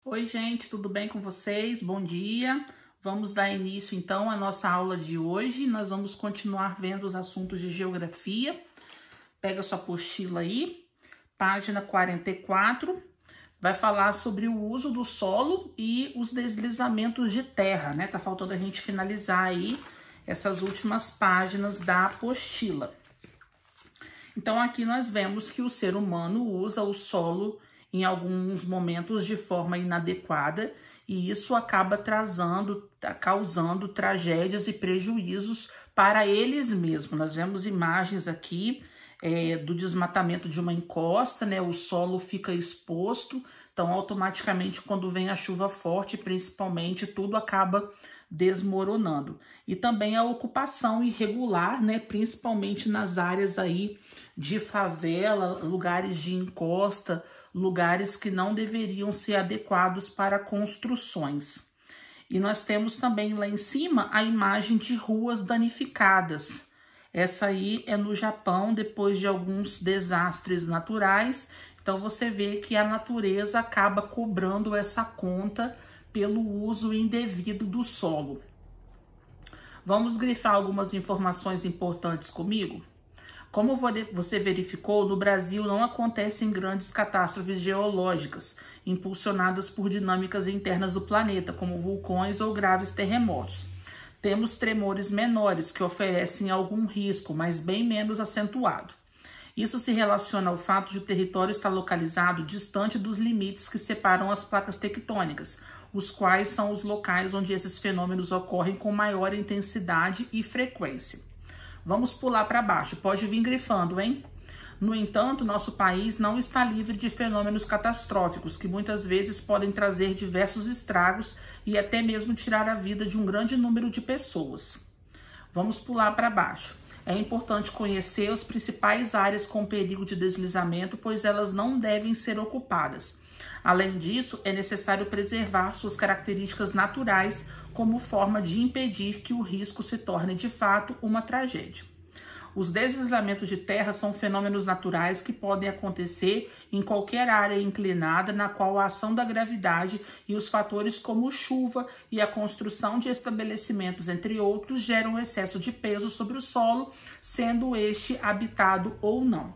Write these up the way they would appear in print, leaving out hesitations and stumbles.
Oi, gente, tudo bem com vocês? Bom dia! Vamos dar início, então, à nossa aula de hoje. Nós vamos continuar vendo os assuntos de geografia. Pega sua apostila aí, página 44. Vai falar sobre o uso do solo e os deslizamentos de terra, né? Tá faltando a gente finalizar aí essas últimas páginas da apostila. Então, aqui nós vemos que o ser humano usa o solo em alguns momentos de forma inadequada, e isso acaba causando tragédias e prejuízos para eles mesmos. Nós vemos imagens aqui do desmatamento de uma encosta, né? O solo fica exposto, então automaticamente quando vem a chuva forte, principalmente, tudo acaba desmoronando. E também a ocupação irregular, né? Principalmente nas áreas aí de favela, lugares de encosta, lugares que não deveriam ser adequados para construções. E nós temos também lá em cima a imagem de ruas danificadas. Essa aí é no Japão, depois de alguns desastres naturais. Então você vê que a natureza acaba cobrando essa conta pelo uso indevido do solo. Vamos grifar algumas informações importantes comigo? Como você verificou, no Brasil não acontecem grandes catástrofes geológicas impulsionadas por dinâmicas internas do planeta, como vulcões ou graves terremotos. Temos tremores menores que oferecem algum risco, mas bem menos acentuado. Isso se relaciona ao fato de o território estar localizado distante dos limites que separam as placas tectônicas, os quais são os locais onde esses fenômenos ocorrem com maior intensidade e frequência. Vamos pular para baixo, pode vir grifando, hein? No entanto, nosso país não está livre de fenômenos catastróficos, que muitas vezes podem trazer diversos estragos e até mesmo tirar a vida de um grande número de pessoas. Vamos pular para baixo. É importante conhecer as principais áreas com perigo de deslizamento, pois elas não devem ser ocupadas. Além disso, é necessário preservar suas características naturais como forma de impedir que o risco se torne de fato uma tragédia. Os deslizamentos de terra são fenômenos naturais que podem acontecer em qualquer área inclinada na qual a ação da gravidade e os fatores como chuva e a construção de estabelecimentos, entre outros, geram excesso de peso sobre o solo, sendo este habitado ou não.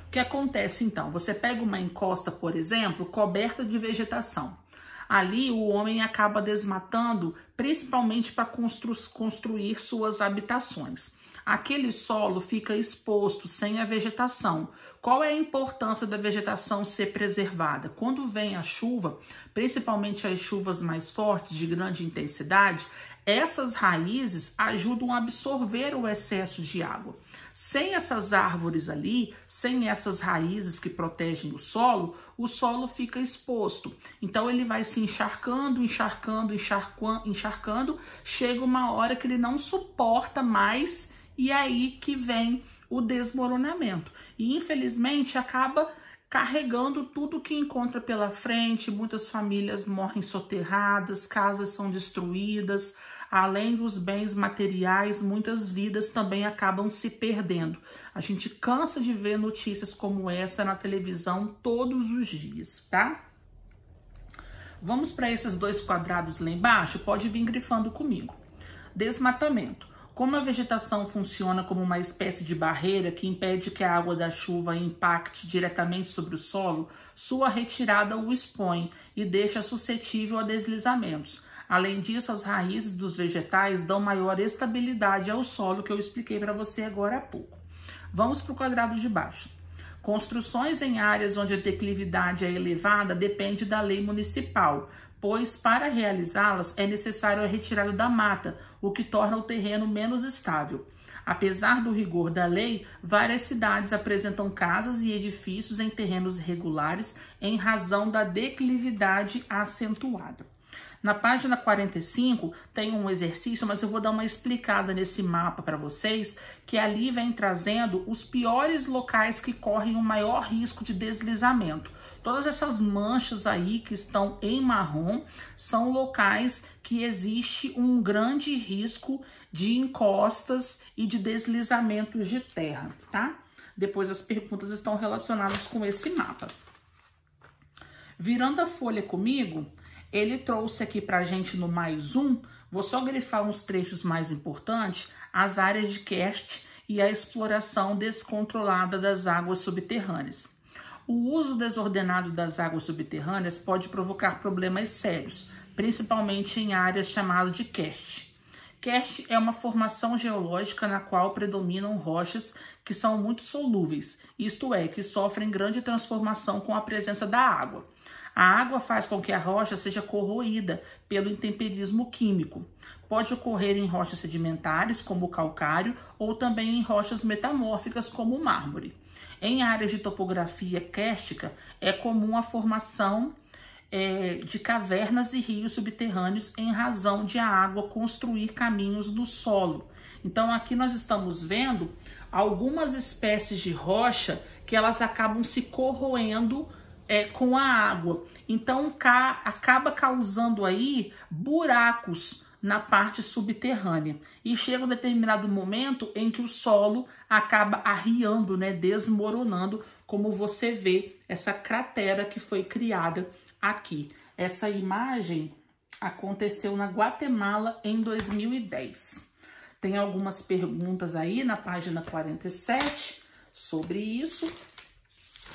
O que acontece então? Você pega uma encosta, por exemplo, coberta de vegetação. Ali o homem acaba desmatando, principalmente para construir suas habitações. Aquele solo fica exposto, sem a vegetação. Qual é a importância da vegetação ser preservada? Quando vem a chuva, principalmente as chuvas mais fortes, de grande intensidade, essas raízes ajudam a absorver o excesso de água. Sem essas árvores ali, sem essas raízes que protegem o solo fica exposto. Então ele vai se encharcando, chega uma hora que ele não suporta mais e é aí que vem o desmoronamento. E infelizmente acaba carregando tudo que encontra pela frente. Muitas famílias morrem soterradas, casas são destruídas. Além dos bens materiais, muitas vidas também acabam se perdendo. A gente cansa de ver notícias como essa na televisão todos os dias, tá? Vamos para esses dois quadrados lá embaixo? Pode vir grifando comigo. Desmatamento. Como a vegetação funciona como uma espécie de barreira que impede que a água da chuva impacte diretamente sobre o solo, sua retirada o expõe e deixa suscetível a deslizamentos. Além disso, as raízes dos vegetais dão maior estabilidade ao solo, que eu expliquei para você agora há pouco. Vamos para o quadrado de baixo. Construções em áreas onde a declividade é elevada depende da lei municipal, pois para realizá-las é necessário a retirada da mata, o que torna o terreno menos estável. Apesar do rigor da lei, várias cidades apresentam casas e edifícios em terrenos irregulares em razão da declividade acentuada. Na página 45 tem um exercício, mas eu vou dar uma explicada nesse mapa para vocês, que ali vem trazendo os piores locais que correm o maior risco de deslizamento. Todas essas manchas aí que estão em marrom são locais que existe um grande risco de encostas e de deslizamentos de terra, tá? Depois as perguntas estão relacionadas com esse mapa. Virando a folha comigo, ele trouxe aqui pra gente no mais um, vou só grifar uns trechos mais importantes, as áreas de cast e a exploração descontrolada das águas subterrâneas. O uso desordenado das águas subterrâneas pode provocar problemas sérios, principalmente em áreas chamadas de cast. Cast é uma formação geológica na qual predominam rochas que são muito solúveis, isto é, que sofrem grande transformação com a presença da água. A água faz com que a rocha seja corroída pelo intemperismo químico. Pode ocorrer em rochas sedimentares, como o calcário, ou também em rochas metamórficas, como o mármore. Em áreas de topografia cárstica, é comum a formação de cavernas e rios subterrâneos em razão de a água construir caminhos no solo. Então, aqui nós estamos vendo algumas espécies de rocha que elas acabam se corroendo com a água. Então, acaba causando aí buracos na parte subterrânea. E chega um determinado momento em que o solo acaba arriando, né, desmoronando, como você vê essa cratera que foi criada aqui. Essa imagem aconteceu na Guatemala em 2010. Tem algumas perguntas aí na página 47 sobre isso.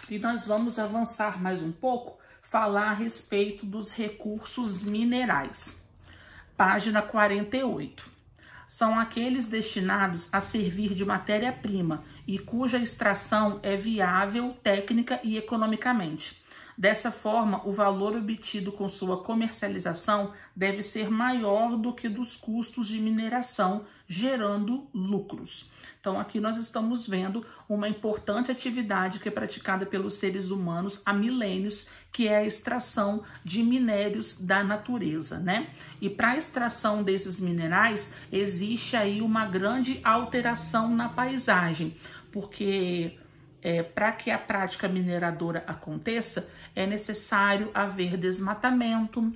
E nós vamos avançar mais um pouco, falar a respeito dos recursos minerais. Página 48. São aqueles destinados a servir de matéria-prima e cuja extração é viável técnica e economicamente. Dessa forma, o valor obtido com sua comercialização deve ser maior do que dos custos de mineração, gerando lucros. Então, aqui nós estamos vendo uma importante atividade que é praticada pelos seres humanos há milênios, que é a extração de minérios da natureza, né? E para a extração desses minerais, existe aí uma grande alteração na paisagem, porque para que a prática mineradora aconteça, é necessário haver desmatamento,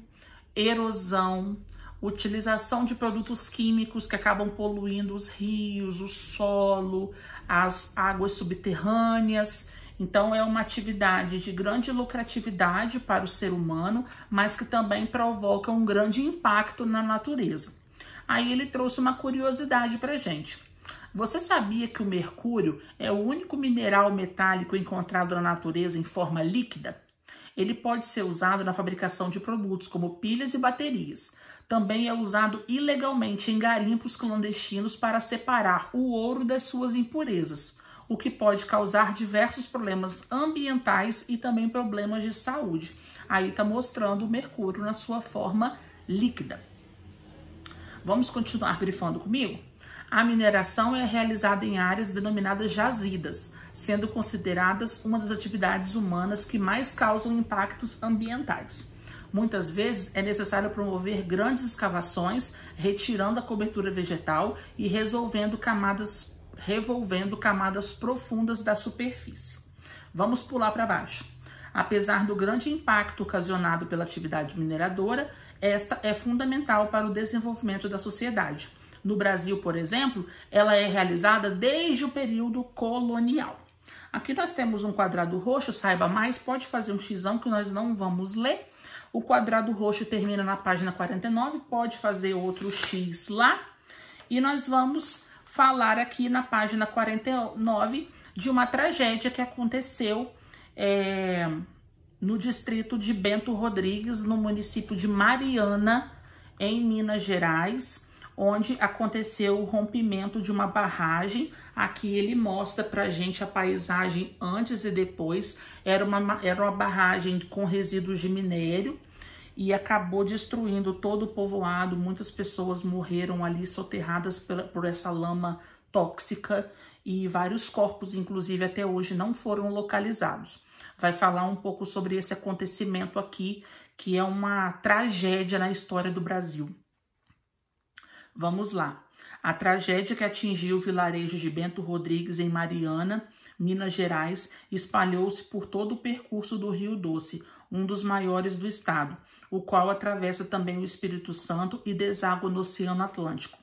erosão, utilização de produtos químicos que acabam poluindo os rios, o solo, as águas subterrâneas. Então, é uma atividade de grande lucratividade para o ser humano, mas que também provoca um grande impacto na natureza. Aí ele trouxe uma curiosidade para a gente. Você sabia que o mercúrio é o único mineral metálico encontrado na natureza em forma líquida? Ele pode ser usado na fabricação de produtos como pilhas e baterias. Também é usado ilegalmente em garimpos clandestinos para separar o ouro das suas impurezas, o que pode causar diversos problemas ambientais e também problemas de saúde. Aí está mostrando o mercúrio na sua forma líquida. Vamos continuar grifando comigo? A mineração é realizada em áreas denominadas jazidas, sendo consideradas uma das atividades humanas que mais causam impactos ambientais. Muitas vezes é necessário promover grandes escavações, retirando a cobertura vegetal e revolvendo camadas profundas da superfície. Vamos pular para baixo. Apesar do grande impacto ocasionado pela atividade mineradora, esta é fundamental para o desenvolvimento da sociedade. No Brasil, por exemplo, ela é realizada desde o período colonial. Aqui nós temos um quadrado roxo, saiba mais, pode fazer um xizão que nós não vamos ler. O quadrado roxo termina na página 49, pode fazer outro X lá. E nós vamos falar aqui na página 49 de uma tragédia que aconteceu no distrito de Bento Rodrigues, no município de Mariana, em Minas Gerais, onde aconteceu o rompimento de uma barragem. Aqui ele mostra pra gente a paisagem antes e depois. Era uma barragem com resíduos de minério e acabou destruindo todo o povoado. Muitas pessoas morreram ali soterradas por essa lama tóxica e vários corpos, inclusive, até hoje não foram localizados. Vai falar um pouco sobre esse acontecimento aqui, que é uma tragédia na história do Brasil. Vamos lá. A tragédia que atingiu o vilarejo de Bento Rodrigues, em Mariana, Minas Gerais, espalhou-se por todo o percurso do Rio Doce, um dos maiores do estado, o qual atravessa também o Espírito Santo e deságua no Oceano Atlântico.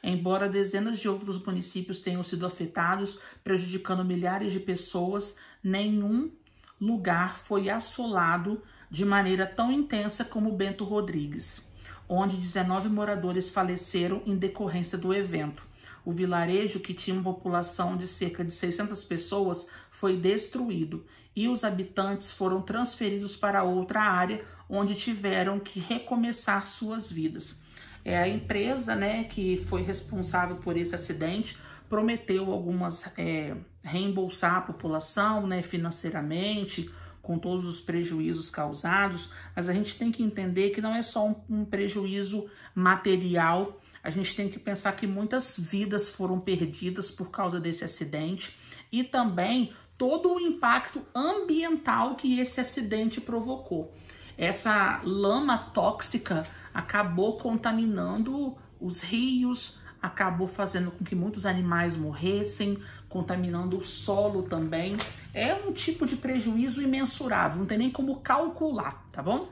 Embora dezenas de outros municípios tenham sido afetados, prejudicando milhares de pessoas, nenhum lugar foi assolado de maneira tão intensa como Bento Rodrigues, onde 19 moradores faleceram em decorrência do evento. O vilarejo, que tinha uma população de cerca de 600 pessoas, foi destruído e os habitantes foram transferidos para outra área, onde tiveram que recomeçar suas vidas. A empresa, né, que foi responsável por esse acidente prometeu reembolsar a população, né, financeiramente, com todos os prejuízos causados, mas a gente tem que entender que não é só um prejuízo material, a gente tem que pensar que muitas vidas foram perdidas por causa desse acidente e também todo o impacto ambiental que esse acidente provocou. Essa lama tóxica acabou contaminando os rios, acabou fazendo com que muitos animais morressem, contaminando o solo também. É um tipo de prejuízo imensurável, não tem nem como calcular, tá bom?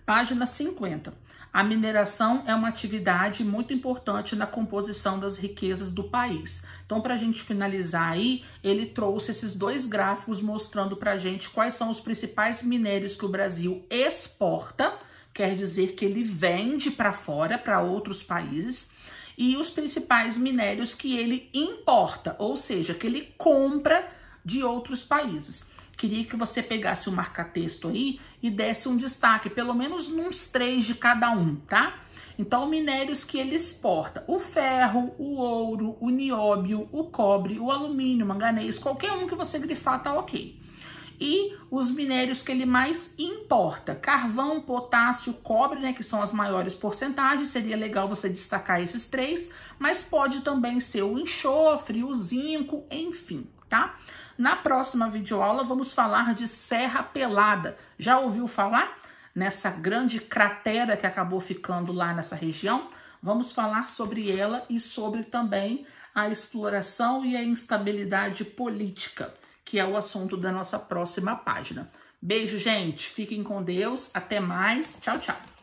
Página 50. A mineração é uma atividade muito importante na composição das riquezas do país. Então, para a gente finalizar aí, ele trouxe esses dois gráficos mostrando para a gente quais são os principais minérios que o Brasil exporta, quer dizer que ele vende para fora, para outros países, e os principais minérios que ele importa, ou seja, que ele compra de outros países. Queria que você pegasse o marca-texto aí e desse um destaque, pelo menos uns 3 de cada um, tá? Então, minérios que ele exporta: o ferro, o ouro, o nióbio, o cobre, o alumínio, manganês, qualquer um que você grifar tá ok. E os minérios que ele mais importa: carvão, potássio, cobre, né, que são as maiores porcentagens. Seria legal você destacar esses 3, mas pode também ser o enxofre, o zinco, enfim, tá? Na próxima videoaula vamos falar de Serra Pelada. Já ouviu falar nessa grande cratera que acabou ficando lá nessa região? Vamos falar sobre ela e sobre também a exploração e a instabilidade política, que é o assunto da nossa próxima página. Beijo, gente. Fiquem com Deus. Até mais. Tchau, tchau.